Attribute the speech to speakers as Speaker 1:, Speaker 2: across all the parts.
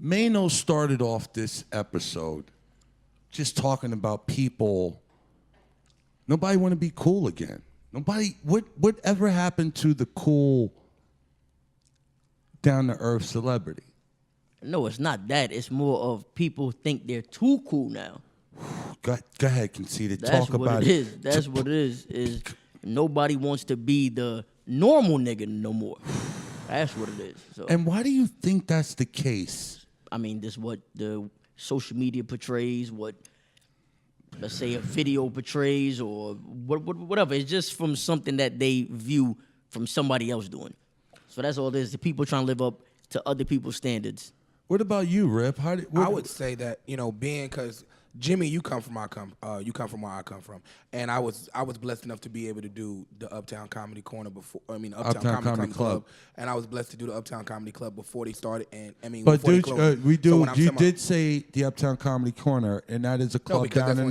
Speaker 1: Mano started off this episode just talking about people. Nobody want to be cool again. Nobody. Whatever happened to the cool, down to earth celebrity?
Speaker 2: No, it's not that. It's more of people think they're too cool now.
Speaker 1: Go ahead, Conceited.
Speaker 2: That's
Speaker 1: Talk
Speaker 2: what
Speaker 1: about
Speaker 2: it
Speaker 1: it.
Speaker 2: is. That's what it is. Is nobody wants to be the normal nigga no more. That's what it is. So,
Speaker 1: And why do you think that's the case?
Speaker 2: I mean, this is what the social media portrays, what, let's say, a video portrays, or whatever. It's just from something that they view from somebody else doing. So that's all it is. The people trying to live up to other people's standards.
Speaker 1: What about you, Rip?
Speaker 3: I would say that, being, because Jimmy, you come from where I come from, and I was blessed enough to be able to do the Uptown Comedy Corner before. Uptown Comedy Club, and I was blessed to do the Uptown Comedy Club before they started.
Speaker 1: But
Speaker 3: before
Speaker 1: dude, we do. So you did say the Uptown Comedy Corner, and that is a club down in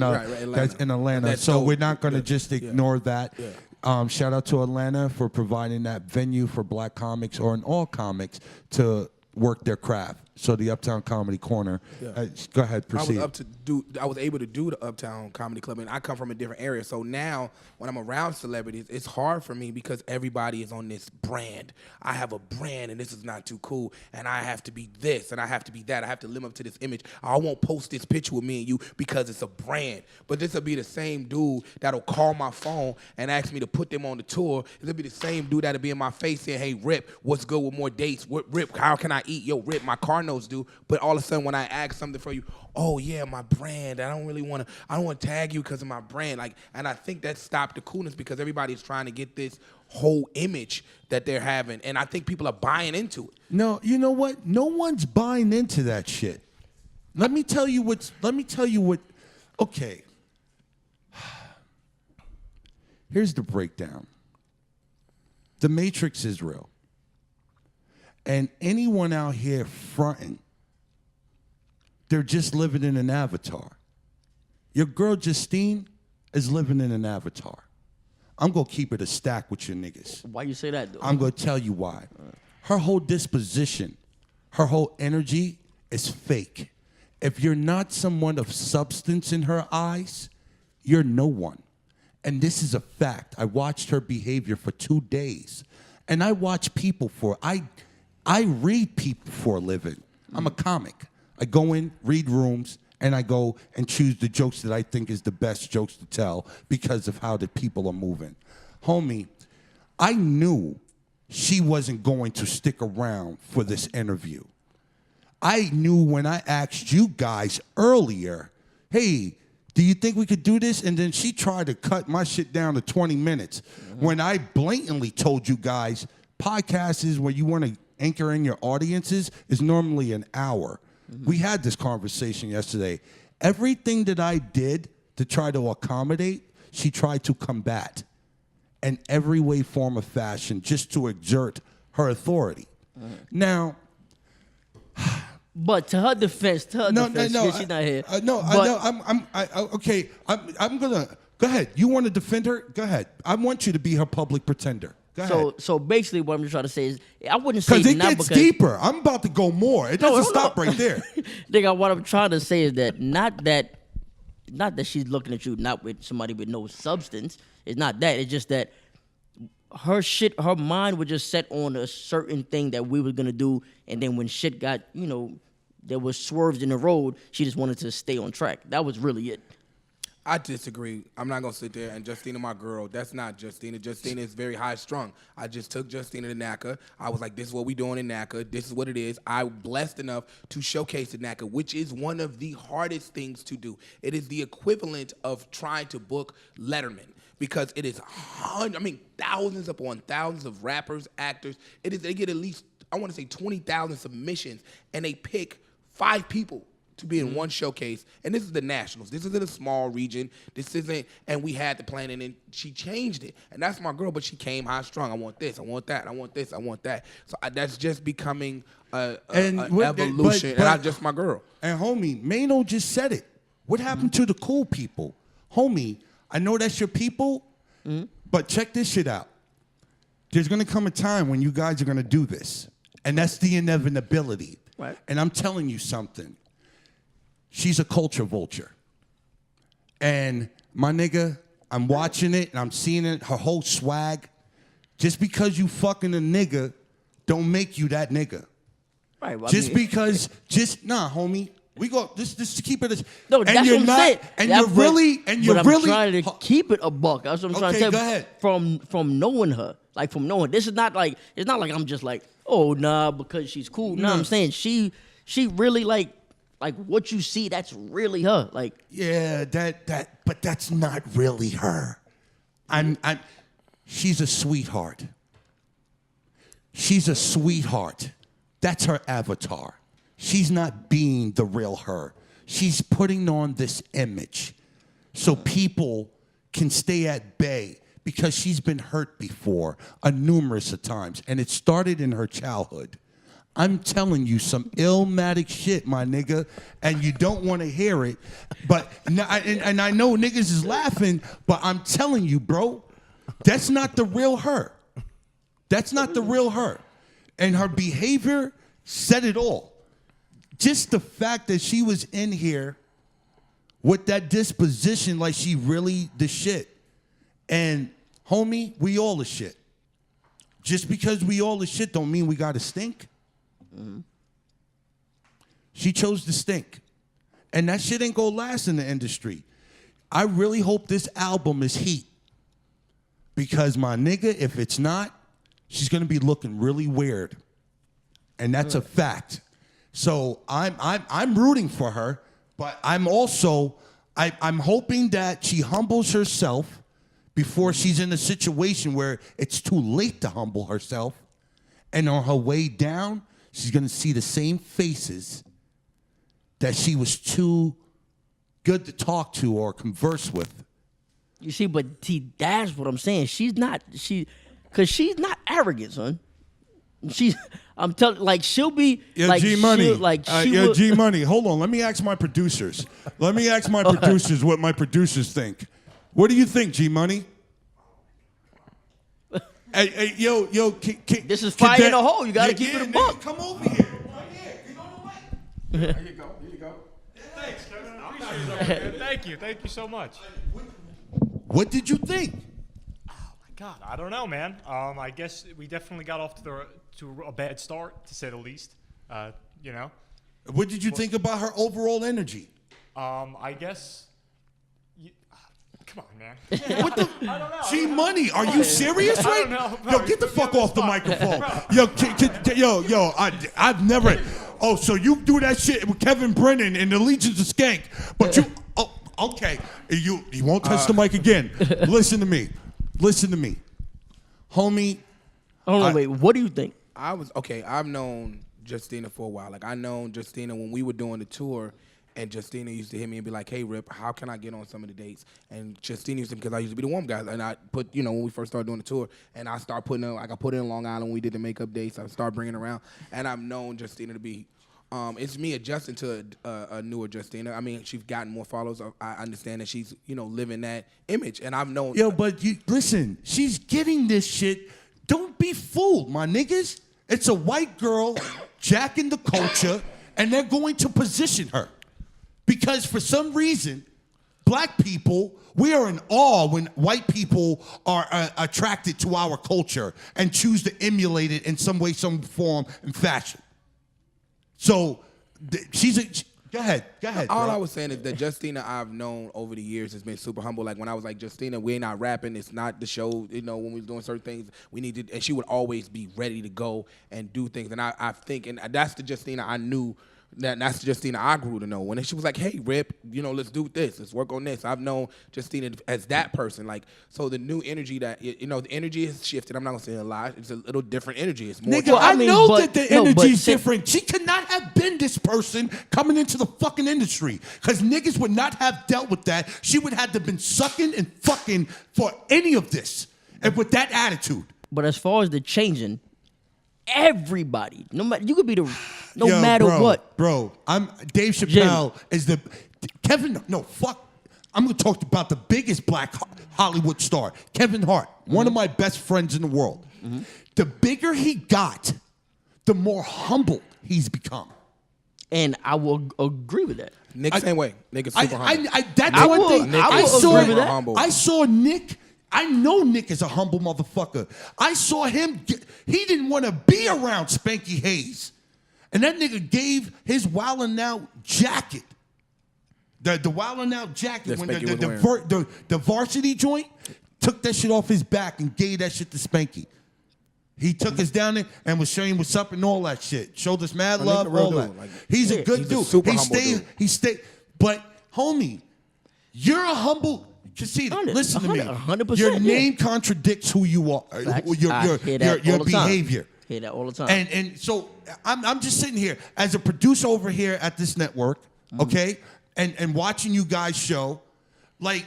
Speaker 1: that's in Atlanta. So we're not going to just ignore that. Yeah. Shout out to Atlanta for providing that venue for black comics or in all comics to work their craft. So the Uptown Comedy Corner. Yeah. Go ahead, proceed.
Speaker 3: I was able to do the Uptown Comedy Club, and I come from a different area. So now, when I'm around celebrities, it's hard for me because everybody is on this brand. I have a brand, and this is not too cool. And I have to be this, and I have to be that. I have to live up to this image. I won't post this picture with me and you because it's a brand. But this will be the same dude that'll call my phone and ask me to put them on the tour. It'll be the same dude that'll be in my face saying, "Hey, Rip, what's good with more dates? What, Rip, how can I eat? Yo, Rip, my car notes due." But all of a sudden, when I ask something for you, oh yeah, my brand. I don't want to tag you because of my brand. And I think that stopped the coolness because everybody's trying to get this whole image that they're having, and I think people are buying into it.
Speaker 1: No, you know what? No one's buying into that shit. Let me tell you what. Okay. Here's the breakdown. The Matrix is real. And anyone out here fronting, they're just living in an avatar. Your girl Justine is living in an avatar. I'm going to keep it a stack with your niggas.
Speaker 2: Why you say that, though?
Speaker 1: I'm going to tell you why. Her whole disposition, her whole energy is fake. If you're not someone of substance in her eyes, you're no one. And this is a fact. I watched her behavior for 2 days. And I watch people I read people for a living. I'm a comic. I go in, read rooms, and I go and choose the jokes that I think is the best jokes to tell because of how the people are moving. Homie, I knew she wasn't going to stick around for this interview. I knew when I asked you guys earlier, hey, do you think we could do this? And then she tried to cut my shit down to 20 minutes. When I blatantly told you guys, podcasts is where you want to anchor in your audiences is normally an hour. We had this conversation yesterday. Everything that I did to try to accommodate, she tried to combat in every way, form, or fashion just to exert her authority. Now,
Speaker 2: but to her defense, she's not here.
Speaker 1: Okay. I'm gonna go ahead. You want to defend her? Go ahead. I want you to be her public pretender.
Speaker 2: So basically, what I'm trying to say is, I wouldn't say
Speaker 1: because it gets deeper. I'm about to go more. It doesn't stop right there.
Speaker 2: Nigga, what I'm trying to say is that not that she's looking at you not with somebody with no substance. It's not that. It's just that her mind was just set on a certain thing that we were gonna do, and then when shit got, there was swerves in the road, she just wanted to stay on track. That was really it.
Speaker 3: I disagree. I'm not going to sit there and Justina, my girl, that's not Justina. Justina is very high strung. I just took Justina to NACA. I was like, this is what we doing in NACA. This is what it is. I'm blessed enough to showcase at NACA, which is one of the hardest things to do. It is the equivalent of trying to book Letterman because it is thousands upon thousands of rappers, actors. They get at least, I want to say 20,000 submissions, and they pick 5 people to be in one showcase, and this is the Nationals. This isn't a small region. This isn't, and we had the plan, and then she changed it. And that's my girl, but she came high strung. I want this, I want that, I want this, I want that. So that's just becoming an evolution, and I'm just my girl.
Speaker 1: And homie, Mano just said it. What happened to the cool people? Homie, I know that's your people, but check this shit out. There's going to come a time when you guys are going to do this, and that's the inevitability.
Speaker 2: Right.
Speaker 1: And I'm telling you something. She's a culture vulture. And my nigga, I'm watching it and I'm seeing it, her whole swag. Just because you fucking a nigga don't make you that nigga.
Speaker 2: Right. Well,
Speaker 1: Just because, nah, homie. We go, just keep it.
Speaker 2: No, that's what I'm saying.
Speaker 1: And you're really,
Speaker 2: I'm trying to keep it a buck. That's what I'm trying to tell
Speaker 1: go
Speaker 2: you.
Speaker 1: ahead.
Speaker 2: From knowing her, like from knowing, this is not like, it's not like I'm just like, oh, nah, because she's cool. No, I'm saying she really like what you see, that's really her. Like,
Speaker 1: yeah, but that's not really her. She's a sweetheart. She's a sweetheart. That's her avatar. She's not being the real her. She's putting on this image so people can stay at bay because she's been hurt before, numerous of times, and it started in her childhood. I'm telling you some illmatic shit, my nigga, and you don't want to hear it. But and I know niggas is laughing, but I'm telling you, bro, that's not the real her. That's not the real her. And her behavior said it all. Just the fact that she was in here with that disposition like she really the shit. And homie, we all the shit. Just because we all the shit don't mean we gotta stink. Mm-hmm. She chose to stink. And that shit ain't gonna last in the industry. I really hope this album is heat. Because my nigga, if it's not, she's gonna be looking really weird. And that's a fact. So I'm rooting for her, but I'm also I'm hoping that she humbles herself before she's in a situation where it's too late to humble herself. And on her way down, she's gonna see the same faces that she was too good to talk to or converse with.
Speaker 2: you see, but see, that's what I'm saying. She's not arrogant, son. I'm telling, like, she'll be like
Speaker 1: G Money,
Speaker 2: G
Speaker 1: Money. Hold on, let me ask my producers. What my producers think. What do you think, G Money? Hey, yo,
Speaker 2: this is fire in the hole. You gotta keep it a buck.
Speaker 1: Come over here. Right here. Get on the mic.
Speaker 3: Here you go.
Speaker 4: Thanks, Kevin. I appreciate it. Thank you so much.
Speaker 1: What did you think?
Speaker 4: God, I don't know, man. I guess we definitely got off to a bad start, to say the least. You know.
Speaker 1: What did you think about her overall energy?
Speaker 4: I guess. Come on, man.
Speaker 1: What the?
Speaker 4: I don't know.
Speaker 1: G Money, are you serious, right?
Speaker 4: I don't know, bro.
Speaker 1: Yo, get the
Speaker 4: You put me
Speaker 1: fuck
Speaker 4: on the
Speaker 1: off the
Speaker 4: spot.
Speaker 1: microphone. Yo, I've never. Oh, so you do that shit with Kevin Brennan and the Legions of Skank, but you. Oh, okay. You won't touch the mic again. Listen to me, homie.
Speaker 2: Hold on, wait. What do you think?
Speaker 3: I've known Justina for a while. Like, I known Justina when we were doing the tour, and Justina used to hit me and be like, "Hey, Rip, how can I get on some of the dates?" And Justina used to, because I used to be the warm guy, and I put, when we first started doing the tour, and I started putting in, like, I put in Long Island when we did the makeup dates. I started bringing around, and I've known Justina to be. It's me adjusting to a newer Justina. I mean, she's gotten more followers. I understand that she's, living that image, and I've known.
Speaker 1: Yo, but listen, she's getting this shit. Don't be fooled, my niggas. It's a white girl jacking the culture, and they're going to position her. Because for some reason, black people, we are in awe when white people are attracted to our culture and choose to emulate it in some way, some form, and fashion. So go ahead.
Speaker 3: All
Speaker 1: bro.
Speaker 3: I was saying is that Justina I've known over the years has been super humble. Like, when I was like, Justina, we're not rapping. It's not the show. When we're doing certain things, we need to. And she would always be ready to go and do things. And I think, and that's the Justina I knew. That's the Justina I grew to know. When she was like, "Hey, Rip, let's do this. Let's work on this." I've known Justina as that person. Like, so the new energy that the energy has shifted. I'm not gonna say a lot. It's a little different energy. It's more.
Speaker 1: Nigga, I know that the energy's different. She could not have been this person coming into the fucking industry, because niggas would not have dealt with that. She would have to been sucking and fucking for any of this, and with that attitude.
Speaker 2: But as far as the changing, everybody, no matter, you could be matter what.
Speaker 1: Bro, Dave Chappelle is the Kevin. No, fuck. I'm gonna talk about the biggest black Hollywood star, Kevin Hart, one of my best friends in the world. The bigger he got, the more humble he's become.
Speaker 2: And I will agree with that.
Speaker 3: Nick, same way. Nick is super humble.
Speaker 1: That's
Speaker 2: I
Speaker 1: one
Speaker 2: will-
Speaker 1: thing.
Speaker 2: I will
Speaker 1: saw,
Speaker 2: agree with that.
Speaker 3: Humble.
Speaker 1: I saw Nick. I know Nick is a humble motherfucker. I saw him. He didn't want to be around Spanky Hayes. And that nigga gave his Wildin' Out jacket. The Wildin' Out jacket.
Speaker 3: That
Speaker 1: When
Speaker 3: Spanky was wearing.
Speaker 1: the varsity joint took that shit off his back and gave that shit to Spanky. He took us down there and was showing what's up and all that shit. Showed us mad love,
Speaker 3: Nick a real
Speaker 1: all that.
Speaker 3: dude. Like,
Speaker 1: He's a good
Speaker 3: he's a
Speaker 1: dude.
Speaker 3: super
Speaker 1: he
Speaker 3: humble dude.
Speaker 1: He stayed. But homie, you're a humble. See, listen to me.
Speaker 2: 100%,
Speaker 1: Your
Speaker 2: yeah.
Speaker 1: name contradicts who you are.
Speaker 2: Facts.
Speaker 1: Your
Speaker 2: I hear that
Speaker 1: your
Speaker 2: all the time.
Speaker 1: behavior.
Speaker 2: Hear that all the time.
Speaker 1: And so I'm just sitting here as a producer over here at this network, okay, and watching you guys show, like,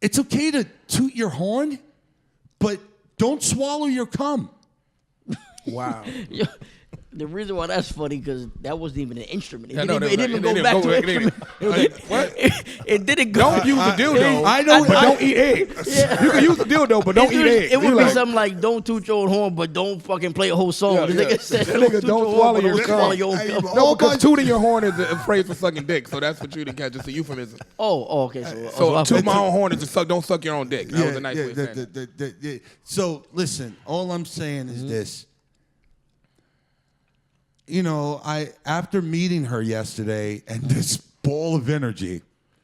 Speaker 1: it's okay to toot your horn, but don't swallow your cum.
Speaker 3: Wow.
Speaker 2: Yo, the reason why that's funny because that wasn't even an instrument. It
Speaker 3: Yeah, no,
Speaker 2: didn't even
Speaker 3: it
Speaker 2: go
Speaker 3: didn't
Speaker 2: back
Speaker 3: go
Speaker 2: to
Speaker 3: back-
Speaker 2: an
Speaker 3: it
Speaker 2: instrument.
Speaker 3: didn't- What?
Speaker 2: It didn't go.
Speaker 3: Don't use a dildo.
Speaker 1: I know.
Speaker 3: but don't eat eggs. You can use a dildo, but don't eat eggs.
Speaker 2: It would
Speaker 3: You
Speaker 2: be
Speaker 3: like,
Speaker 2: something like, "Don't toot your own horn, but don't fucking play a whole song."
Speaker 3: Yeah,
Speaker 2: The
Speaker 3: yeah.
Speaker 2: nigga said,
Speaker 3: That nigga
Speaker 2: toot
Speaker 3: don't
Speaker 2: your horn,
Speaker 3: swallow
Speaker 2: but
Speaker 3: your
Speaker 2: don't
Speaker 3: cum.
Speaker 2: swallow your own
Speaker 1: Hey,
Speaker 2: cum."
Speaker 1: bro.
Speaker 3: No,
Speaker 1: Oh,
Speaker 3: because
Speaker 1: but-
Speaker 3: tooting your horn is a phrase for sucking dick, so that's what you didn't catch. It's a euphemism.
Speaker 2: Oh, okay.
Speaker 3: So
Speaker 2: I
Speaker 3: toot
Speaker 2: thought-
Speaker 3: my own horn is to suck. Don't suck your own dick. That was a nice way of saying it.
Speaker 1: Yeah. So listen, all I'm saying is this. You know, after meeting her yesterday and this ball of energy,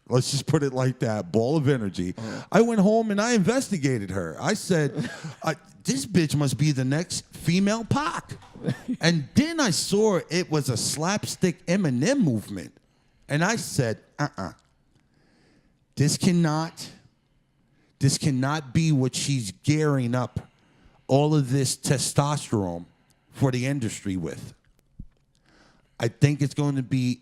Speaker 1: let's just put it like that, ball of energy, I went home and I investigated her. I said, this bitch must be the next female Pac. And then I saw it was a slapstick Eminem movement. And I said, This cannot be what she's gearing up all of this testosterone for the industry with. I think it's going to be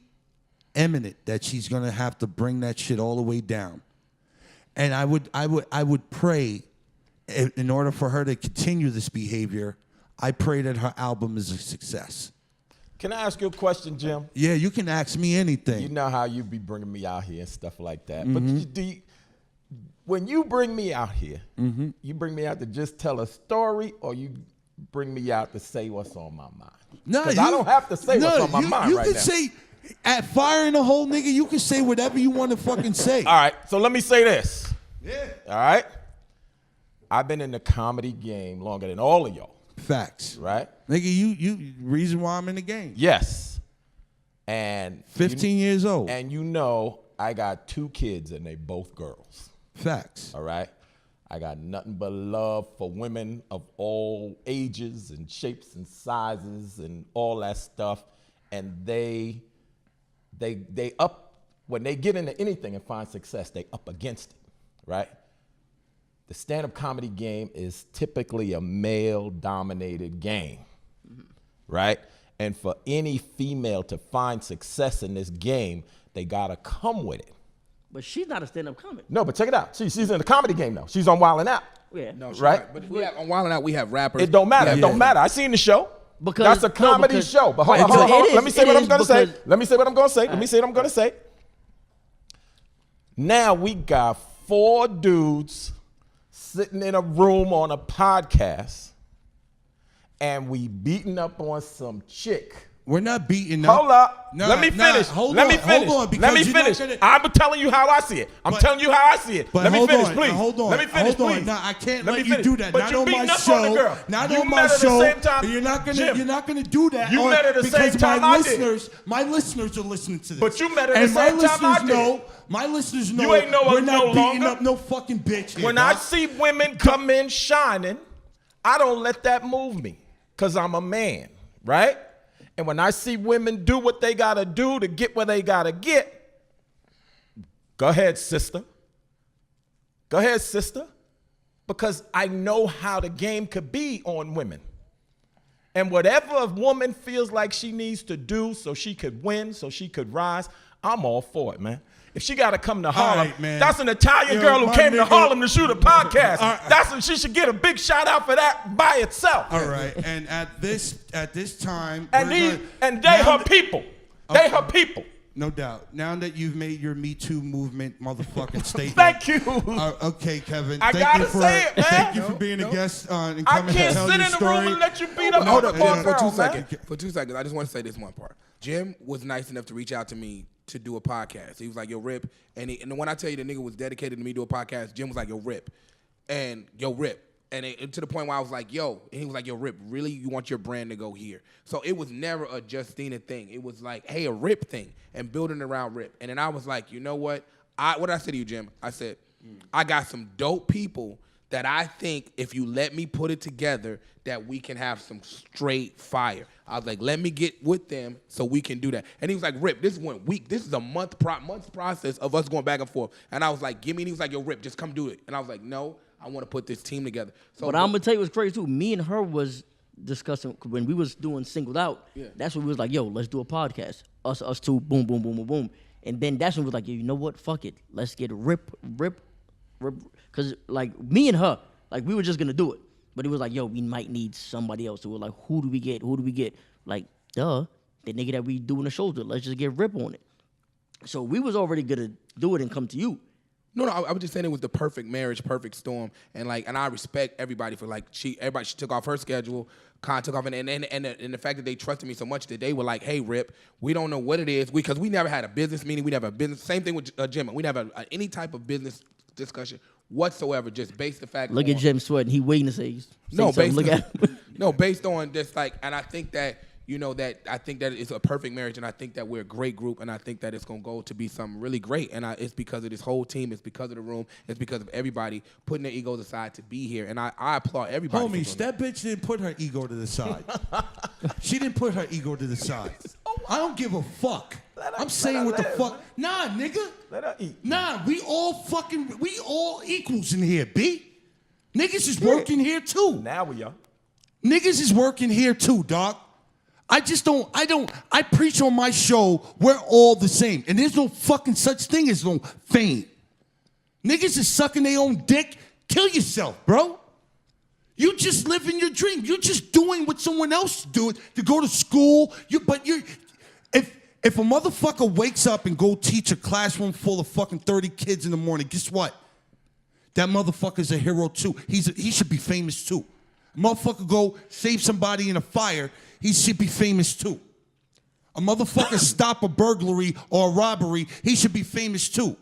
Speaker 1: imminent that she's going to have to bring that shit all the way down. And I would pray, in order for her to continue this behavior, I pray that her album is a success.
Speaker 5: Can I ask you a question, Jim?
Speaker 1: Yeah, you can ask me anything.
Speaker 5: You know how you be bringing me out here and stuff like that. But when you bring me out here, you bring me out to just tell a story, or you bring me out to say what's on my mind?
Speaker 1: No,
Speaker 5: Because I don't have to say what's on my mind
Speaker 1: you
Speaker 5: right
Speaker 1: can
Speaker 5: now.
Speaker 1: say, at Fire in the Hole, nigga, you can say whatever you want to fucking say.
Speaker 5: All right, so let me say this.
Speaker 1: Yeah.
Speaker 5: All right? I've been in the comedy game longer than all of y'all,
Speaker 1: Facts.
Speaker 5: right?
Speaker 1: Nigga, you reason why I'm in the game.
Speaker 5: Yes. And
Speaker 1: 15 years old.
Speaker 5: And you know I got 2 kids and they both girls.
Speaker 1: Facts.
Speaker 5: All right? I got nothing but love for women of all ages and shapes and sizes and all that stuff. And they up, when they get into anything and find success, they up against it, right? The stand-up comedy game is typically a male-dominated game, right? And for any female to find success in this game, they gotta come with it.
Speaker 2: But she's not a stand-up comic.
Speaker 5: No, but check it out. She's in the comedy game now. She's on Wild 'N Out.
Speaker 2: Yeah.
Speaker 3: No, she's
Speaker 5: Right?
Speaker 3: not. But we have, on Wild 'N Out, we have rappers.
Speaker 5: It don't matter.
Speaker 3: Yeah,
Speaker 5: It don't matter. I seen the show.
Speaker 2: Because-
Speaker 5: That's a
Speaker 2: no,
Speaker 5: comedy
Speaker 2: because-
Speaker 5: show. But hold
Speaker 2: Right,
Speaker 5: on, hold on,
Speaker 2: it
Speaker 5: hold on.
Speaker 2: is-
Speaker 5: Let me say
Speaker 2: it
Speaker 5: what I'm
Speaker 2: is
Speaker 5: gonna say.
Speaker 2: because-
Speaker 5: Let me say what I'm gonna say. Let me say what I'm gonna say. Now we got 4 dudes sitting in a room on a podcast, and we beating up on some chick.
Speaker 1: We're not beating up.
Speaker 5: Hold up.
Speaker 1: Nah,
Speaker 5: Let me
Speaker 1: nah,
Speaker 5: finish.
Speaker 1: hold
Speaker 5: Let
Speaker 1: on,
Speaker 5: me finish.
Speaker 1: hold on, because
Speaker 5: Let me
Speaker 1: you're not
Speaker 5: finish.
Speaker 1: gonna-
Speaker 5: I'm telling you how I see it. I'm
Speaker 1: But-
Speaker 5: telling you how I see it.
Speaker 1: But
Speaker 5: Let me
Speaker 1: hold
Speaker 5: finish,
Speaker 1: on,
Speaker 5: please.
Speaker 1: hold on,
Speaker 5: Let me finish,
Speaker 1: hold on.
Speaker 5: please.
Speaker 1: Nah, I can't
Speaker 5: Let
Speaker 1: let
Speaker 5: me
Speaker 1: you
Speaker 5: finish.
Speaker 1: do that.
Speaker 5: But
Speaker 1: Not
Speaker 5: you
Speaker 1: on
Speaker 5: beating
Speaker 1: my
Speaker 5: up on the
Speaker 1: show.
Speaker 5: girl.
Speaker 1: Not
Speaker 5: You
Speaker 1: on my
Speaker 5: met her the
Speaker 1: show.
Speaker 5: same time-
Speaker 1: You're not gonna.
Speaker 5: Jim,
Speaker 1: You're not gonna do that.
Speaker 5: you met her the
Speaker 1: because
Speaker 5: same time I did.
Speaker 1: my listeners are listening to this.
Speaker 5: But you met her the
Speaker 1: and
Speaker 5: same
Speaker 1: my
Speaker 5: time I
Speaker 1: listeners
Speaker 5: did.
Speaker 1: know. My listeners know.
Speaker 5: ain't know
Speaker 1: we're
Speaker 5: us
Speaker 1: not
Speaker 5: no
Speaker 1: beating
Speaker 5: longer.
Speaker 1: up no fucking bitch. Here,
Speaker 5: When I
Speaker 1: dog.
Speaker 5: see women come in shining, I don't let that move me because I'm a man, right? And when I see women do what they got to do to get where they got to get, go ahead, sister. Go ahead, sister. Because I know how the game could be on women. And whatever a woman feels like she needs to do so she could win, so she could rise, I'm all for it, man. If she got to come to Harlem,
Speaker 1: right, man.
Speaker 5: that's an Italian
Speaker 1: Yo,
Speaker 5: girl who
Speaker 1: my
Speaker 5: came to
Speaker 1: nigga-
Speaker 5: Harlem to shoot a podcast.
Speaker 1: All right.
Speaker 5: That's she should get a big shout out for that by itself.
Speaker 1: All right, and at this time,
Speaker 5: And
Speaker 1: we're
Speaker 5: these
Speaker 1: gonna-
Speaker 5: and they
Speaker 1: now
Speaker 5: her people. They her people.
Speaker 1: No doubt. Now that you've made your Me Too movement motherfucking statement.
Speaker 5: Thank you.
Speaker 1: Okay, Kevin.
Speaker 5: I
Speaker 1: thank
Speaker 5: gotta
Speaker 1: you for,
Speaker 5: say it, man.
Speaker 1: Thank you for being a guest and
Speaker 5: I
Speaker 1: coming
Speaker 5: can't
Speaker 1: to tell
Speaker 5: sit
Speaker 1: your
Speaker 5: in the
Speaker 1: story.
Speaker 5: room and let you beat up
Speaker 3: Hold
Speaker 5: on
Speaker 3: up,
Speaker 5: the poor
Speaker 3: for
Speaker 5: girl,
Speaker 3: 2
Speaker 5: man.
Speaker 3: seconds. For 2 seconds, I just want to say this one part. Jim was nice enough to reach out to me to do a podcast. He was like, yo, Rip. And when I tell you the nigga was dedicated to me do a podcast, Jim was like, yo, Rip. And yo, Rip. And to the point where I was like, yo. And he was like, yo, Rip, really? You want your brand to go here? So it was never a Justina thing. It was like, hey, a Rip thing. And building around Rip. And then I was like, you know what? What did I say to you, Jim? I said, I got some dope people that I think if you let me put it together, that we can have some straight fire. I was like, let me get with them so we can do that. And he was like, Rip, this is 1 week. This is a month's process of us going back and forth. And I was like, give me. And he was like, yo, Rip, just come do it. And I was like, no, I want to put this team together. So,
Speaker 2: But I'm gonna tell you what's crazy too. Me and her was discussing when we was doing Singled Out.
Speaker 3: Yeah.
Speaker 2: That's when we was like, yo, let's do a podcast. Us two, boom, boom, boom, boom, boom. And then that's when we was like, yo, you know what? Fuck it. Let's get Rip. Because like me and her, like we were just gonna do it. But he was like, yo, we might need somebody else. So we're like, who do we get? Like, duh, the nigga that we doing the shows with. Let's just get Rip on it. So we was already gonna do it and come to you.
Speaker 3: No, I was just saying it was the perfect marriage, perfect storm, and I respect everybody for she took off her schedule, Con took off, and the fact that they trusted me so much that they were like, hey, Rip, we don't know what it is, because we never had a business meeting, we never had a business, same thing with Jim, we never had any type of business discussion whatsoever, just based the fact.
Speaker 2: Look at Jim sweating. He waiting to say
Speaker 3: no,
Speaker 2: something.
Speaker 3: based
Speaker 2: Look at him.
Speaker 3: no, based on just and I think that. I think that it's a perfect marriage, and I think that we're a great group, and I think that it's going to go to be something really great, and it's because of this whole team, it's because of the room, it's because of everybody putting their egos aside to be here, and I applaud everybody.
Speaker 1: Homies, that bitch didn't put her ego to the side. She didn't put her ego to the side. I don't give a fuck. I'm saying what the fuck. Nah, nigga.
Speaker 5: Let her eat.
Speaker 1: Nah, we all equals in here, B. Niggas is working here too.
Speaker 5: Now we are.
Speaker 1: Niggas is working here too, dog. I preach on my show, we're all the same. And there's no fucking such thing as no fame. Niggas is sucking their own dick. Kill yourself, bro. You just living your dream. You're just doing what someone else do to go to school. If a motherfucker wakes up and go teach a classroom full of fucking 30 kids in the morning, guess what? That motherfucker's a hero too. He should be famous too. Motherfucker go save somebody in a fire, he should be famous too. A motherfucker stop a burglary or a robbery, he should be famous too.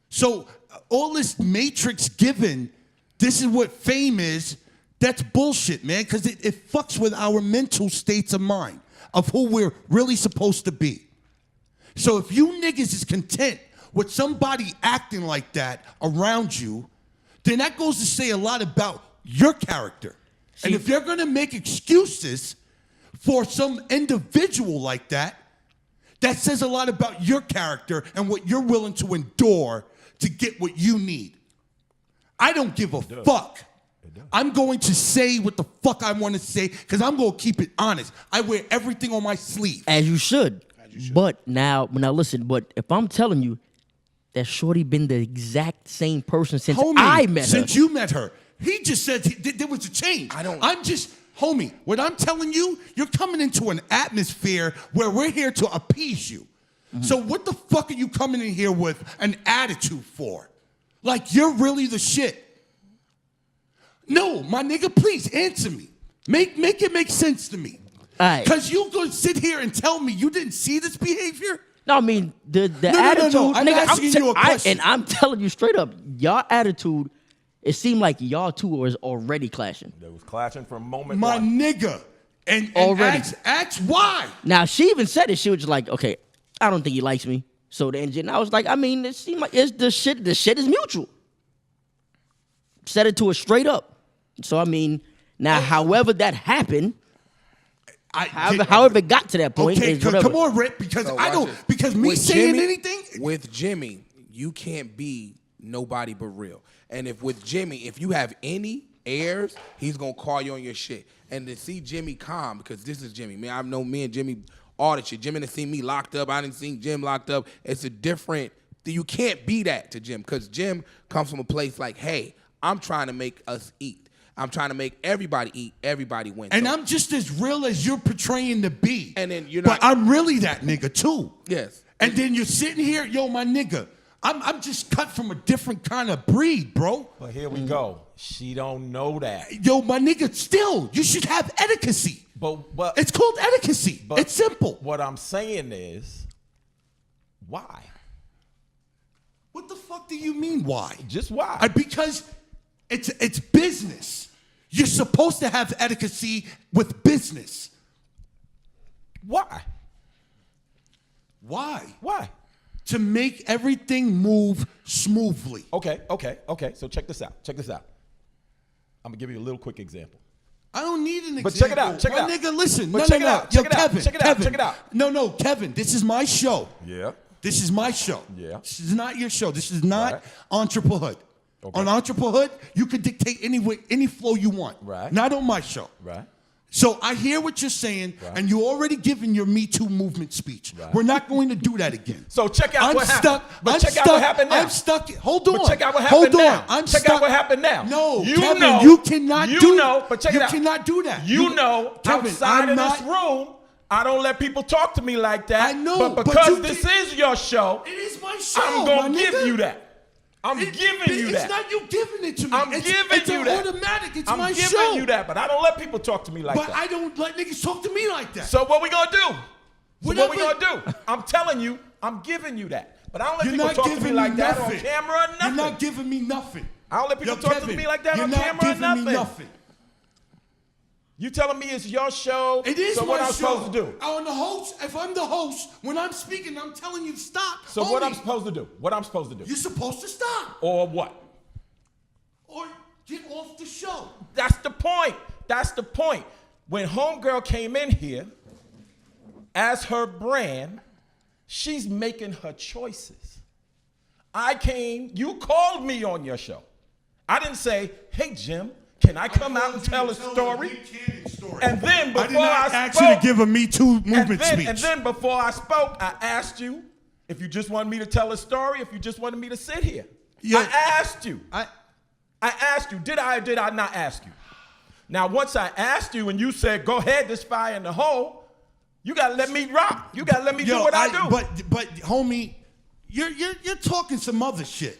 Speaker 1: So all this matrix given, this is what fame is, that's bullshit, man, because it fucks with our mental states of mind of who we're really supposed to be. So if you niggas is content with somebody acting like that around you, then that goes to say a lot about your character. And if you're gonna make excuses for some individual like that, that says a lot about your character and what you're willing to endure to get what you need. I don't give a fuck. I'm going to say what the fuck I want to say because I'm going to keep it honest. I wear everything on my sleeve.
Speaker 2: As you should. But now listen, but if I'm telling you that Shorty been the exact same person since I met her.
Speaker 1: Since you met her. He just said there was a change. Homie, what I'm telling you, you're coming into an atmosphere where we're here to appease you. Mm-hmm. So what the fuck are you coming in here with an attitude for? Like you're really the shit. No, my nigga, please answer me. Make it make sense to me. Because you gonna sit here and tell me you didn't see this behavior?
Speaker 2: No, I mean, the attitude.
Speaker 1: No. I'm asking you a question.
Speaker 2: And I'm telling you straight up, y'all attitude, it seemed like y'all two was already clashing.
Speaker 5: They was clashing from moment
Speaker 1: my
Speaker 5: one.
Speaker 1: Nigga. And
Speaker 2: already.
Speaker 1: Ask why.
Speaker 2: Now, she even said it. She was just like, okay, I don't think he likes me. So the engine, I was like, I mean, it seemed like the shit is mutual. Said it to her straight up. So, I mean, now, however that happened, however it got to that point,
Speaker 1: okay,
Speaker 2: is whatever.
Speaker 1: Come on, Rick, because
Speaker 3: So
Speaker 1: I don't,
Speaker 3: watch this.
Speaker 1: because me
Speaker 3: With
Speaker 1: saying
Speaker 3: Jimmy-
Speaker 1: anything.
Speaker 3: With Jimmy, you can't be nobody but real. And with Jimmy, if you have any airs, he's going to call you on your shit. And to see Jimmy calm, because this is Jimmy. Man, I know me and Jimmy all the shit. Jimmy done seen me locked up. I didn't see Jim locked up. It's a different, you can't be that to Jim, because Jim comes from a place like, hey, I'm trying to make us eat. I'm trying to make everybody eat, everybody win.
Speaker 1: And
Speaker 3: So-
Speaker 1: I'm just as real as you're portraying to be.
Speaker 3: And then you're not-
Speaker 1: But I'm really that nigga too.
Speaker 3: Yes.
Speaker 1: And then you're sitting here, yo, my nigga, I'm just cut from a different kind of breed, bro.
Speaker 5: But here we go. She don't know that.
Speaker 1: Yo, my nigga, still, you should have etiquette.
Speaker 5: But
Speaker 1: It's called etiquette.
Speaker 5: but
Speaker 1: It's simple.
Speaker 5: What I'm saying is, why?
Speaker 1: What the fuck do you mean, why?
Speaker 5: Just why?
Speaker 1: Because it's business. You're supposed to have etiquette with business.
Speaker 5: Why?
Speaker 1: Why?
Speaker 5: Why?
Speaker 1: To make everything move smoothly.
Speaker 5: Okay. So check this out. I'm gonna give you a little quick example.
Speaker 1: I don't need an example.
Speaker 5: But check it out. Check it out.
Speaker 1: Nigga, listen.
Speaker 5: But
Speaker 1: No,
Speaker 5: check
Speaker 1: no,
Speaker 5: it
Speaker 1: no.
Speaker 5: out.
Speaker 1: Yo,
Speaker 5: Check it out.
Speaker 1: Kevin.
Speaker 5: Check it out.
Speaker 1: Kevin.
Speaker 5: Check it out.
Speaker 1: No, Kevin. This is my show.
Speaker 5: Yeah.
Speaker 1: This is my show.
Speaker 5: Yeah.
Speaker 1: This is not your show. This is not
Speaker 5: Right.
Speaker 1: entrepreneurhood.
Speaker 5: Okay.
Speaker 1: On entrepreneurhood, you can dictate any flow you want.
Speaker 5: Right.
Speaker 1: Not on my show.
Speaker 5: Right.
Speaker 1: So I hear what you're saying,
Speaker 5: Right.
Speaker 1: and you're already giving your Me Too movement speech.
Speaker 5: Right.
Speaker 1: We're not going to do that again.
Speaker 5: So check out
Speaker 1: I'm
Speaker 5: what
Speaker 1: stuck.
Speaker 5: happened. But
Speaker 1: I'm
Speaker 5: check
Speaker 1: stuck.
Speaker 5: out what happened now.
Speaker 1: I'm stuck. Hold on.
Speaker 5: But check out what happened
Speaker 1: Hold on.
Speaker 5: now.
Speaker 1: I'm
Speaker 5: check
Speaker 1: stuck.
Speaker 5: out what happened now.
Speaker 1: No,
Speaker 5: you
Speaker 1: Kevin,
Speaker 5: know,
Speaker 1: you cannot do
Speaker 5: You know, but check
Speaker 1: you
Speaker 5: it out.
Speaker 1: You cannot do that.
Speaker 5: You know,
Speaker 1: Kevin,
Speaker 5: outside
Speaker 1: I'm
Speaker 5: of
Speaker 1: not,
Speaker 5: this room, I don't let people talk to me like that.
Speaker 1: I know,
Speaker 5: but
Speaker 1: but
Speaker 5: because
Speaker 1: you
Speaker 5: this
Speaker 1: can-
Speaker 5: is your show,
Speaker 1: It is my show.
Speaker 5: I'm gonna
Speaker 1: my
Speaker 5: give
Speaker 1: nigga.
Speaker 5: you that. I'm giving you
Speaker 1: It's
Speaker 5: that.
Speaker 1: not you giving it to me.
Speaker 5: I'm
Speaker 1: it's,
Speaker 5: giving
Speaker 1: it's
Speaker 5: you
Speaker 1: an
Speaker 5: that.
Speaker 1: automatic. It's
Speaker 5: I'm
Speaker 1: my
Speaker 5: giving
Speaker 1: show.
Speaker 5: you that, but I don't let people talk to me like
Speaker 1: But
Speaker 5: that.
Speaker 1: I don't let niggas talk to me like that.
Speaker 5: So what we gonna do? So
Speaker 1: Whatever.
Speaker 5: what we gonna do? I'm telling you, I'm giving you that. But I don't let
Speaker 1: You're
Speaker 5: people
Speaker 1: not
Speaker 5: talk to me
Speaker 1: giving
Speaker 5: like
Speaker 1: me
Speaker 5: that on
Speaker 1: nothing.
Speaker 5: camera or nothing.
Speaker 1: You're not giving me nothing.
Speaker 5: I don't let people
Speaker 1: Yo,
Speaker 5: talk
Speaker 1: Kevin,
Speaker 5: to me like that
Speaker 1: you're
Speaker 5: on
Speaker 1: not
Speaker 5: camera or
Speaker 1: giving me
Speaker 5: nothing.
Speaker 1: nothing.
Speaker 5: You telling me it's your show?
Speaker 1: It is
Speaker 5: so
Speaker 1: my
Speaker 5: what I'm
Speaker 1: show.
Speaker 5: supposed to do?
Speaker 1: I'm the host. If I'm the host, when I'm speaking, I'm telling you stop.
Speaker 5: So what
Speaker 1: Homie,
Speaker 5: I'm supposed to do? What I'm supposed to do?
Speaker 1: You're supposed to stop
Speaker 5: Or what?
Speaker 1: or get off the show.
Speaker 5: That's the point. That's the point. When Homegirl came in here, as her brand, she's making her choices. I came, you called me on your show. I didn't say, hey, Jim, can I come out and tell a story? And then
Speaker 1: I did
Speaker 5: before
Speaker 1: not
Speaker 5: I
Speaker 1: ask you to
Speaker 5: spoke,
Speaker 1: give a Me Too movement speech.
Speaker 5: and then before I spoke, I asked you if you just wanted me to tell a story, if you just wanted me to sit here.
Speaker 1: Yeah.
Speaker 5: I asked you.
Speaker 1: I
Speaker 5: asked you, did I or did I not ask you? Now, once I asked you and you said, go ahead, there's fire in the hole, you gotta let me rock. You gotta let me do what I do.
Speaker 1: But homie, you're talking some other shit.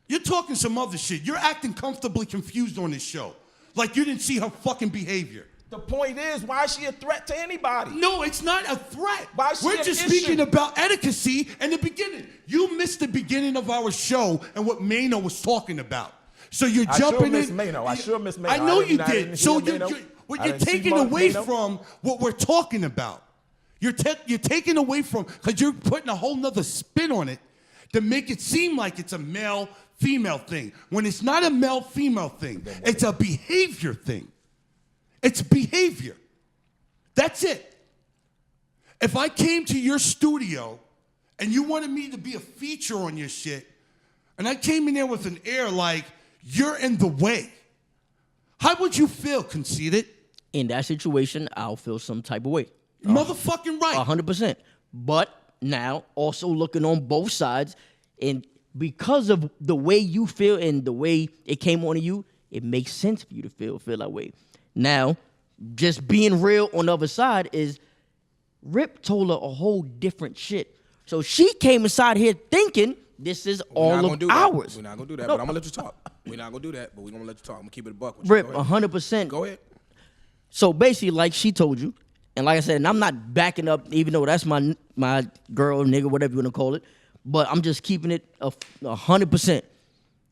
Speaker 1: You're talking some other shit. You're acting comfortably confused on this show. Like you didn't see her fucking behavior.
Speaker 5: The point is, why is she a threat to anybody?
Speaker 1: No, it's not a threat.
Speaker 5: Why is she
Speaker 1: We're
Speaker 5: an
Speaker 1: just
Speaker 5: issue?
Speaker 1: speaking about etiquette in the beginning. You missed the beginning of our show and what Mano was talking about. So you're
Speaker 5: I
Speaker 1: jumping
Speaker 5: sure
Speaker 1: in.
Speaker 5: miss Mano. I sure miss Mano.
Speaker 1: I know
Speaker 5: I
Speaker 1: you
Speaker 5: didn't- I
Speaker 1: did.
Speaker 5: didn't
Speaker 1: So
Speaker 5: hear Mano.
Speaker 1: what
Speaker 5: I
Speaker 1: you're
Speaker 5: didn't see
Speaker 1: taking away
Speaker 5: Mano.
Speaker 1: from what we're talking about. You're taking away from, because you're putting a whole nother spin on it to make it seem like it's a male-female thing. When it's not a male-female thing, it's a behavior thing. It's behavior. That's it. If I came to your studio and you wanted me to be a feature on your shit, and I came in there with an air like, you're in the way, how would you feel, Conceited?
Speaker 2: In that situation, I'll feel some type of way.
Speaker 1: Motherfucking right.
Speaker 2: 100%. But now, also looking on both sides, and because of the way you feel and the way it came on you, it makes sense for you to feel that way. Now, just being real on the other side is Rip told her a whole different shit. So she came inside here thinking this is all of ours.
Speaker 3: We're not gonna do that,
Speaker 2: No.
Speaker 3: but I'm gonna let you talk. We're not gonna do that, but we're gonna let you talk. I'm gonna keep it a buck with
Speaker 2: Rip,
Speaker 3: you. Go ahead.
Speaker 2: 100%.
Speaker 3: Go ahead.
Speaker 2: So basically, like she told you, and like I said, and I'm not backing up, even though that's my girl, nigga, whatever you want to call it, but I'm just keeping it 100%.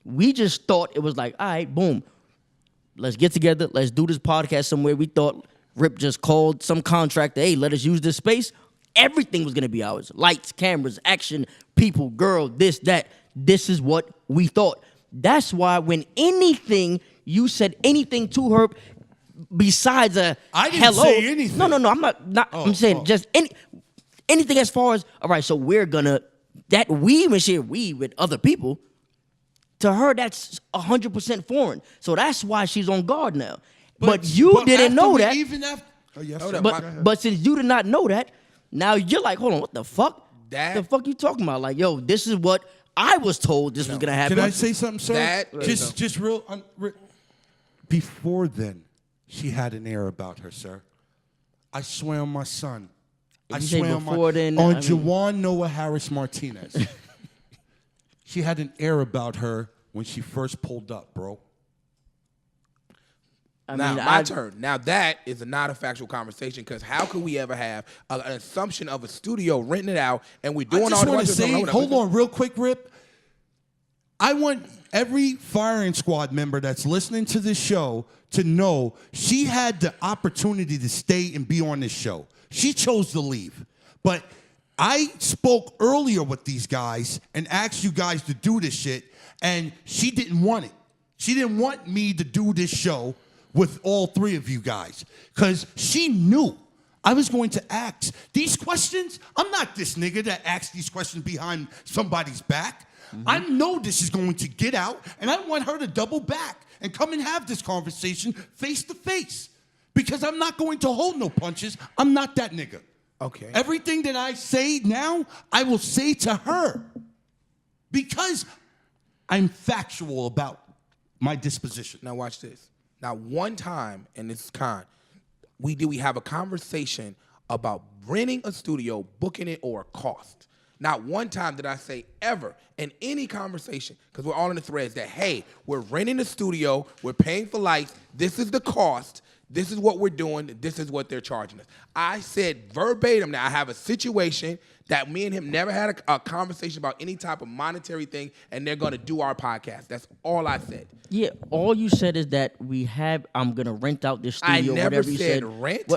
Speaker 2: We just thought it was like, all right, boom, let's get together, let's do this podcast somewhere. We thought Rip just called some contractor, hey, let us use this space. Everything was gonna be ours. Lights, cameras, action, people, girl, this, that. This is what we thought. That's why when anything, you said anything to her besides a
Speaker 1: I didn't
Speaker 2: hello.
Speaker 1: say anything.
Speaker 2: No, I'm not I'm saying just anything as far as, all right, so we're gonna, that we with other people, to her, that's 100% foreign. So that's why she's on guard now. But you didn't know that.
Speaker 1: Even after, oh, yes,
Speaker 3: Hold
Speaker 1: sir.
Speaker 3: up.
Speaker 2: But since you did not know that, now you're like, hold on, what the fuck?
Speaker 3: That-
Speaker 2: the fuck you talking about? Like, yo, this is what I was told this was gonna happen.
Speaker 1: Can I say something, sir?
Speaker 3: That-
Speaker 1: just real. Before then, she had an air about her, sir. I swear on my son, I
Speaker 2: you say
Speaker 1: swear
Speaker 2: before then,
Speaker 1: on
Speaker 2: I mean-
Speaker 1: Jawan Noah Harris Martinez. She had an air about her when she first pulled up, bro.
Speaker 3: My turn. Now that is not a factual conversation because how could we ever have an assumption of a studio renting it out and we're doing
Speaker 1: I
Speaker 3: all
Speaker 1: just
Speaker 3: the
Speaker 1: want to say, hold on real quick, Rip. I want every firing squad member that's listening to this show to know she had the opportunity to stay and be on this show. She chose to leave. But I spoke earlier with these guys and asked you guys to do this shit, and she didn't want it. She didn't want me to do this show with all three of you guys because she knew I was going to ask these questions. I'm not this nigga that asks these questions behind somebody's back. I know this is going to get out, and I want her to double back and come and have this conversation face to face because I'm not going to hold no punches. I'm not that nigga.
Speaker 3: Okay.
Speaker 1: Everything that I say now, I will say to her because I'm factual about my disposition.
Speaker 3: Now watch this. Now one time, and this is we have a conversation about renting a studio, booking it, or a cost. Not one time did I say ever in any conversation, because we're all in the threads, that, hey, we're renting a studio, we're paying for lights, this is the cost, this is what we're doing, this is what they're charging us. I said verbatim that I have a situation that me and him never had a conversation about any type of monetary thing, and they're going to do our podcast. That's all I said.
Speaker 2: Yeah, all you said is that I'm gonna rent out this studio.
Speaker 3: I never
Speaker 2: whatever you
Speaker 3: said
Speaker 2: said
Speaker 3: rent.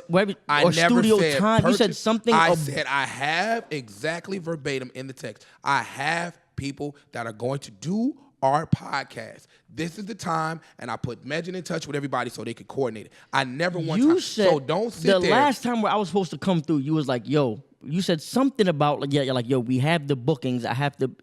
Speaker 2: I never studio
Speaker 3: said
Speaker 2: time.
Speaker 3: purchase.
Speaker 2: You said something.
Speaker 3: I said I have exactly verbatim in the text. I have people that are going to do our podcast. This is the time, and I put Megan in touch with everybody so they could coordinate it. I never want
Speaker 2: You
Speaker 3: time.
Speaker 2: said
Speaker 3: So don't sit there.
Speaker 2: The last time where I was supposed to come through, you was like, "Yo." You said something about like, yeah, you're like, yo, we have the bookings.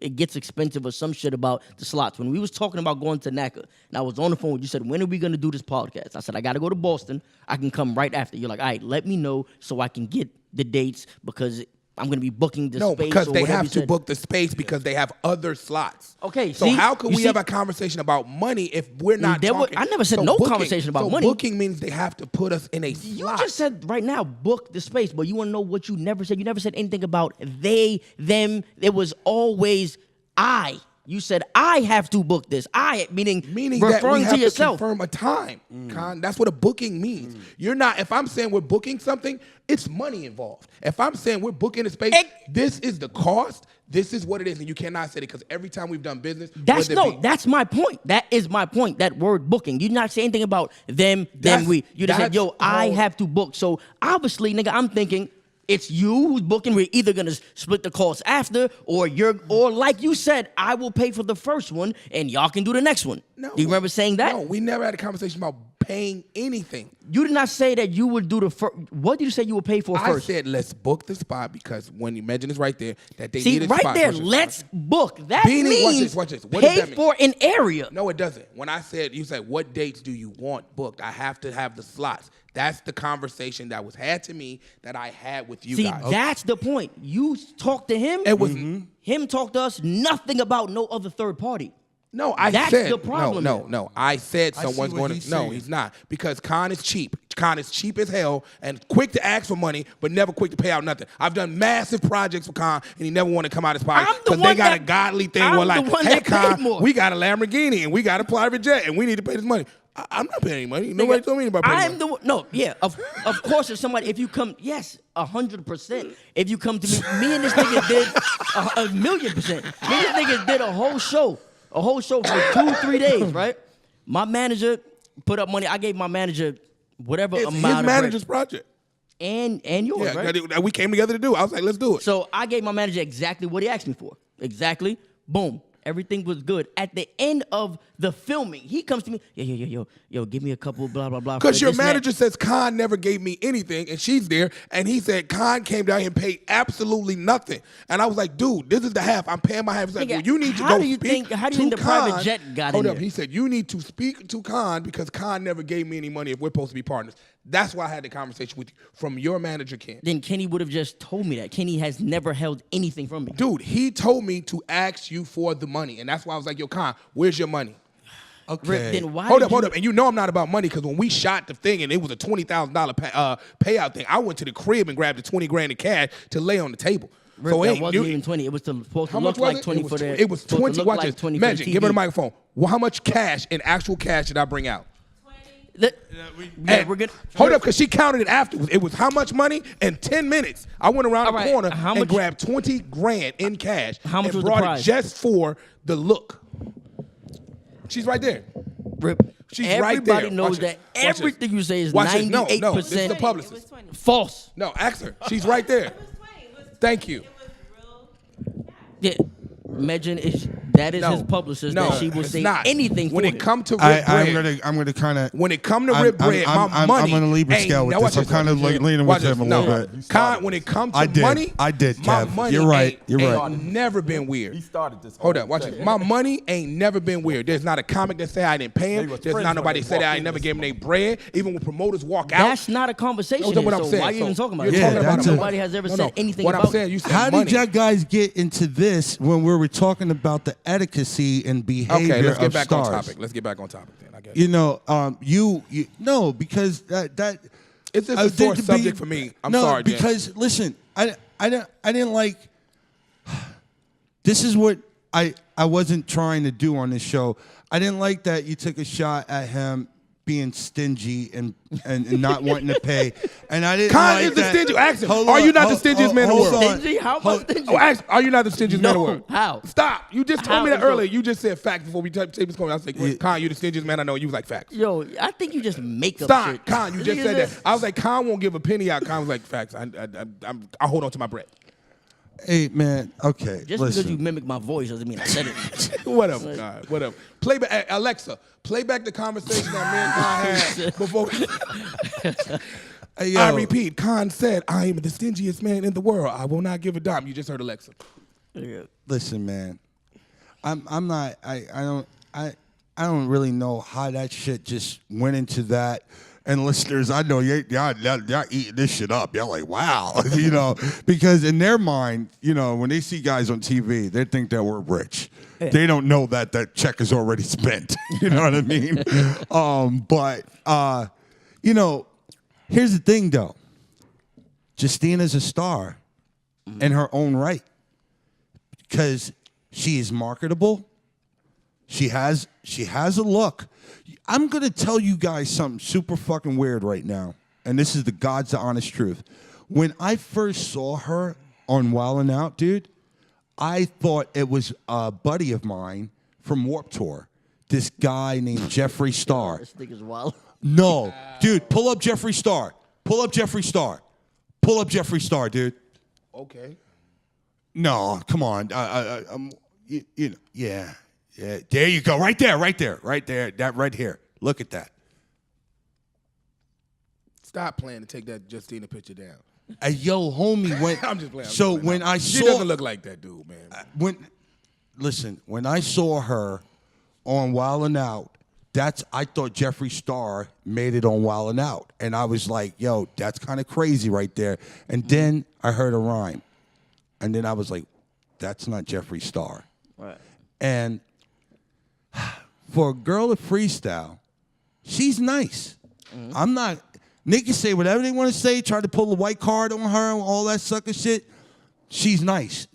Speaker 2: It gets expensive or some shit about the slots. When we was talking about going to NACA, and I was on the phone, you said, when are we gonna do this podcast? I said, I gotta go to Boston. I can come right after. You're like, all right, let me know so I can get the dates because I'm going to be booking the space.
Speaker 3: No, because
Speaker 2: or
Speaker 3: they
Speaker 2: whatever
Speaker 3: have
Speaker 2: you
Speaker 3: to
Speaker 2: said.
Speaker 3: book the space because they have other slots.
Speaker 2: Okay,
Speaker 3: so
Speaker 2: see?
Speaker 3: how can
Speaker 2: You
Speaker 3: we
Speaker 2: see?
Speaker 3: have a conversation about money if we're not
Speaker 2: There wa-
Speaker 3: talking?
Speaker 2: I never said no conversation about
Speaker 3: so
Speaker 2: money.
Speaker 3: Booking means they have to put us in a
Speaker 2: You
Speaker 3: slot.
Speaker 2: just said right now, book the space, but you want to know what you never said? You never said anything about they, them. It was always I. You said I have to book this.
Speaker 3: Meaning
Speaker 2: referring
Speaker 3: that we have
Speaker 2: to yourself.
Speaker 3: to confirm a time. Con, that's what a booking means. You're not. If I'm saying we're booking something, it's money involved. If I'm saying we're booking a space, this is the cost. This is what it is, and you cannot say it because every time we've done business,
Speaker 2: That's my point. That is my point. That word booking. You did not say anything about them, we. You just said, yo, I have to book. So obviously, nigga, I'm thinking it's you who's booking. We're either gonna split the cost after, or like you said, I will pay for the first one and y'all can do the next one.
Speaker 3: No,
Speaker 2: do you remember saying that?
Speaker 3: No, we never had a conversation about paying anything.
Speaker 2: You did not say that you would do the first. What did you say you would pay for first?
Speaker 3: I said let's book the spot because when you mention is right there that they
Speaker 2: See,
Speaker 3: need a
Speaker 2: right
Speaker 3: spot.
Speaker 2: there, let's book. That
Speaker 3: Beanie,
Speaker 2: means
Speaker 3: watch this. What does
Speaker 2: pay
Speaker 3: that mean?
Speaker 2: for an area.
Speaker 3: No, it doesn't. When I said, you said, what dates do you want booked? I have to have the slots. That's the conversation that was had to me that I had with you guys.
Speaker 2: See, that's the point. You talked to him.
Speaker 3: It was
Speaker 2: him talk to us. Nothing about no other third party.
Speaker 3: No, I
Speaker 2: That's
Speaker 3: said
Speaker 2: the problem there.
Speaker 3: no. I said
Speaker 1: I
Speaker 3: someone's
Speaker 1: see what
Speaker 3: going
Speaker 1: he's
Speaker 3: to. No,
Speaker 1: saying.
Speaker 3: he's not because Khan is cheap. Khan is cheap as hell and quick to ask for money, but never quick to pay out nothing. I've done massive projects for Khan, and he never want to come out his pocket
Speaker 2: I'm the
Speaker 3: because they
Speaker 2: one
Speaker 3: got
Speaker 2: that-
Speaker 3: a godly thing
Speaker 2: I'm
Speaker 3: where
Speaker 2: the
Speaker 3: like,
Speaker 2: one
Speaker 3: hey
Speaker 2: that paid
Speaker 3: Khan,
Speaker 2: more.
Speaker 3: we got a Lamborghini and we got a private jet and we need to pay this money. I'm not paying any money. Nobody told me about paying
Speaker 2: I'm
Speaker 3: money.
Speaker 2: the one. No, yeah, of course. If you come, yes, 100%. If you come to me and this nigga did a 1,000,000%. Me and this nigga did a whole show for 2-3 days, right? My manager put up money. I gave my manager whatever
Speaker 3: It's
Speaker 2: amount
Speaker 3: his
Speaker 2: of
Speaker 3: manager's
Speaker 2: bread.
Speaker 3: project.
Speaker 2: And yours,
Speaker 3: Yeah,
Speaker 2: right?
Speaker 3: that we came together to do. I was like, let's do it.
Speaker 2: So I gave my manager exactly what he asked me for. Exactly. Boom. Everything was good. At the end of the filming, he comes to me, yo, give me a couple, blah, blah, blah.
Speaker 3: Because
Speaker 2: for
Speaker 3: your
Speaker 2: this and that.
Speaker 3: manager says Khan never gave me anything, and she's there, and he said Khan came down here and paid absolutely nothing. And I was like, dude, this is the half. I'm paying my half. He's like,
Speaker 2: Nigga,
Speaker 3: well, you need to
Speaker 2: how
Speaker 3: go
Speaker 2: do you
Speaker 3: speak
Speaker 2: think- how do you
Speaker 3: to
Speaker 2: think the private
Speaker 3: Khan.
Speaker 2: jet got
Speaker 3: Hold
Speaker 2: in
Speaker 3: up.
Speaker 2: there?
Speaker 3: He said, you need to speak to Khan because Khan never gave me any money if we're supposed to be partners. That's why I had the conversation with you from your manager, Ken.
Speaker 2: Then Kenny would have just told me that. Kenny has never held anything from me.
Speaker 3: Dude, he told me to ask you for the money, and that's why I was like, yo, Khan, where's your money?
Speaker 1: Okay.
Speaker 2: Then why?
Speaker 3: Hold
Speaker 2: did
Speaker 3: up. And you know I'm not about money because when we shot the thing and it was a $20,000 payout thing, I went to the crib and grabbed the 20 grand in cash to lay on the table.
Speaker 2: Rip,
Speaker 3: So
Speaker 2: that wasn't even 20. It was supposed to
Speaker 3: how much
Speaker 2: look
Speaker 3: was
Speaker 2: like
Speaker 3: it?
Speaker 2: 20
Speaker 3: It was
Speaker 2: for their.
Speaker 3: It was 20. Watch
Speaker 2: like
Speaker 3: this.
Speaker 2: 20 for the
Speaker 3: Magic, give her the
Speaker 2: TV.
Speaker 3: microphone. Well, how much cash in actual cash did I bring out?
Speaker 2: Yeah, we're good.
Speaker 3: Hold up, because she counted it afterwards. It was how much money? In 10 minutes, I went around
Speaker 2: All
Speaker 3: the
Speaker 2: right,
Speaker 3: corner
Speaker 2: how
Speaker 3: and
Speaker 2: much-
Speaker 3: grabbed 20 grand in cash.
Speaker 2: How much
Speaker 3: and
Speaker 2: was the
Speaker 3: brought
Speaker 2: prize?
Speaker 3: it just for the look. She's right there.
Speaker 2: Rip.
Speaker 3: She's
Speaker 2: Everybody
Speaker 3: right there.
Speaker 2: knows
Speaker 3: Watch
Speaker 2: that
Speaker 3: this. Watch this.
Speaker 2: everything you say is
Speaker 3: Watch this. No,
Speaker 2: 98%
Speaker 3: this is the publicist.
Speaker 2: false.
Speaker 3: No, ask her. She's right there. Thank you.
Speaker 2: Yeah. Imagine if that is his publicist
Speaker 3: no,
Speaker 2: that she will
Speaker 3: it's
Speaker 2: say
Speaker 3: not.
Speaker 2: anything
Speaker 3: when
Speaker 2: for
Speaker 3: it
Speaker 2: him.
Speaker 3: come to rip bread.
Speaker 1: I'm gonna kind of.
Speaker 3: When it come to rip bread, my money.
Speaker 1: I'm on a Libra
Speaker 3: ain't-
Speaker 1: scale with
Speaker 3: now
Speaker 1: this.
Speaker 3: watch
Speaker 1: I'm kind of
Speaker 3: watch
Speaker 1: leaning
Speaker 3: watch
Speaker 1: with him a
Speaker 3: this.
Speaker 1: little bit.
Speaker 3: When it comes to
Speaker 1: I did.
Speaker 3: money,
Speaker 1: I did,
Speaker 3: my
Speaker 1: Kev.
Speaker 3: money
Speaker 1: You're right.
Speaker 3: ain't-
Speaker 1: You're
Speaker 3: ain't
Speaker 1: right.
Speaker 3: never been weird.
Speaker 5: He started this.
Speaker 3: Hold up, watch it. My money ain't never been weird. There's not a comic that say I didn't pay
Speaker 5: They
Speaker 3: him.
Speaker 5: was
Speaker 3: There's
Speaker 5: friends
Speaker 3: not
Speaker 5: when
Speaker 3: nobody
Speaker 5: they
Speaker 3: said that
Speaker 5: walked
Speaker 3: I
Speaker 5: in
Speaker 3: never
Speaker 5: this
Speaker 3: gave them their bread. Even when promoters walk out.
Speaker 2: That's not a conversation.
Speaker 3: That's what
Speaker 2: then,
Speaker 3: I'm
Speaker 2: so
Speaker 3: saying.
Speaker 2: why are you even
Speaker 3: So
Speaker 2: talking about
Speaker 3: you're
Speaker 2: it?
Speaker 1: Yeah,
Speaker 3: talking about
Speaker 1: that's
Speaker 3: a-
Speaker 2: Nobody has ever said anything
Speaker 3: what
Speaker 2: about
Speaker 3: I'm saying,
Speaker 2: it.
Speaker 3: you said
Speaker 1: How
Speaker 3: money.
Speaker 1: did y'all guys get into this when we were talking about the etiquette and behavior
Speaker 3: Okay, let's get
Speaker 1: of
Speaker 3: back
Speaker 1: stars?
Speaker 3: on topic. Let's get back on topic then, I guess.
Speaker 1: You know, you no, because that
Speaker 3: It's just
Speaker 1: I
Speaker 3: a sore
Speaker 1: think
Speaker 3: subject for me. I'm
Speaker 1: no,
Speaker 3: sorry, Jen.
Speaker 1: because listen, I didn't like. This is what I wasn't trying to do on this show. I didn't like that you took a shot at him being stingy and not wanting to pay, and I didn't.
Speaker 3: Con
Speaker 1: like
Speaker 3: is the
Speaker 1: that.
Speaker 3: stingy. Ask him.
Speaker 1: Hold
Speaker 3: Are
Speaker 1: on,
Speaker 3: you not the
Speaker 1: hold-
Speaker 3: stingiest man in the
Speaker 1: hold
Speaker 3: world?
Speaker 1: on.
Speaker 2: Stingy? How about stingy?
Speaker 3: Oh, ask, are you not the stingiest man in the
Speaker 2: No,
Speaker 3: world?
Speaker 2: how?
Speaker 3: Stop. You just told
Speaker 2: How
Speaker 3: me that
Speaker 2: is it-
Speaker 3: earlier. You just said facts before we tape this going. I said, Con, you the stingiest man I know. You was like, facts.
Speaker 2: Yo, I think you just make up
Speaker 3: Stop.
Speaker 2: shit.
Speaker 3: Con, you just said that. I was like, Con won't give a penny out. Con was like, facts. I hold on to my breath.
Speaker 1: Hey man, okay.
Speaker 2: Just
Speaker 1: listen.
Speaker 2: because you mimic my voice doesn't mean I said it.
Speaker 3: Whatever. God, whatever. Play back, Alexa. Play back the conversation that me and Con had before.
Speaker 1: Hey, yo,
Speaker 3: I repeat. Con said, "I am the stingiest man in the world. I will not give a dime." You just heard Alexa.
Speaker 1: listen, man. I'm not. I don't really know how that shit just went into that. And listeners, I know y'all eating this shit up. Y'all like, wow, you know, because in their mind, you know, when they see guys on TV, they think that we're rich. Yeah. They don't know that that check is already spent. You know what I mean? But you know, here's the thing, though. Justina's a star in her own right because she is marketable. She has a look. I'm going to tell you guys something super fucking weird right now, and this is the God's honest truth. When I first saw her on Wild 'N Out, dude, I thought it was a buddy of mine from Warped Tour, this guy named Jeffree Star.
Speaker 2: This nigga's wild.
Speaker 1: No, dude, pull up Jeffree Star. Pull up Jeffree Star. Pull up Jeffree Star, dude.
Speaker 3: Okay.
Speaker 1: No, come on. You know, yeah. Yeah, there you go. Right there. That right here. Look at that.
Speaker 3: Stop playing to take that Justina picture down.
Speaker 1: Yo, homie, when
Speaker 3: I'm just playing.
Speaker 1: so when I
Speaker 3: She
Speaker 1: saw
Speaker 3: doesn't look like that dude, man.
Speaker 1: when I saw her on Wild 'N Out, I thought Jeffree Star made it on Wild 'N Out, and I was like, yo, that's kind of crazy right there. And then I heard a rhyme, and then I was like, that's not Jeffree Star.
Speaker 2: Right.
Speaker 1: And for a girl to freestyle, she's nice. I'm not. Niggas say whatever they want to say, try to pull a white card on her and all that sucker shit. She's nice.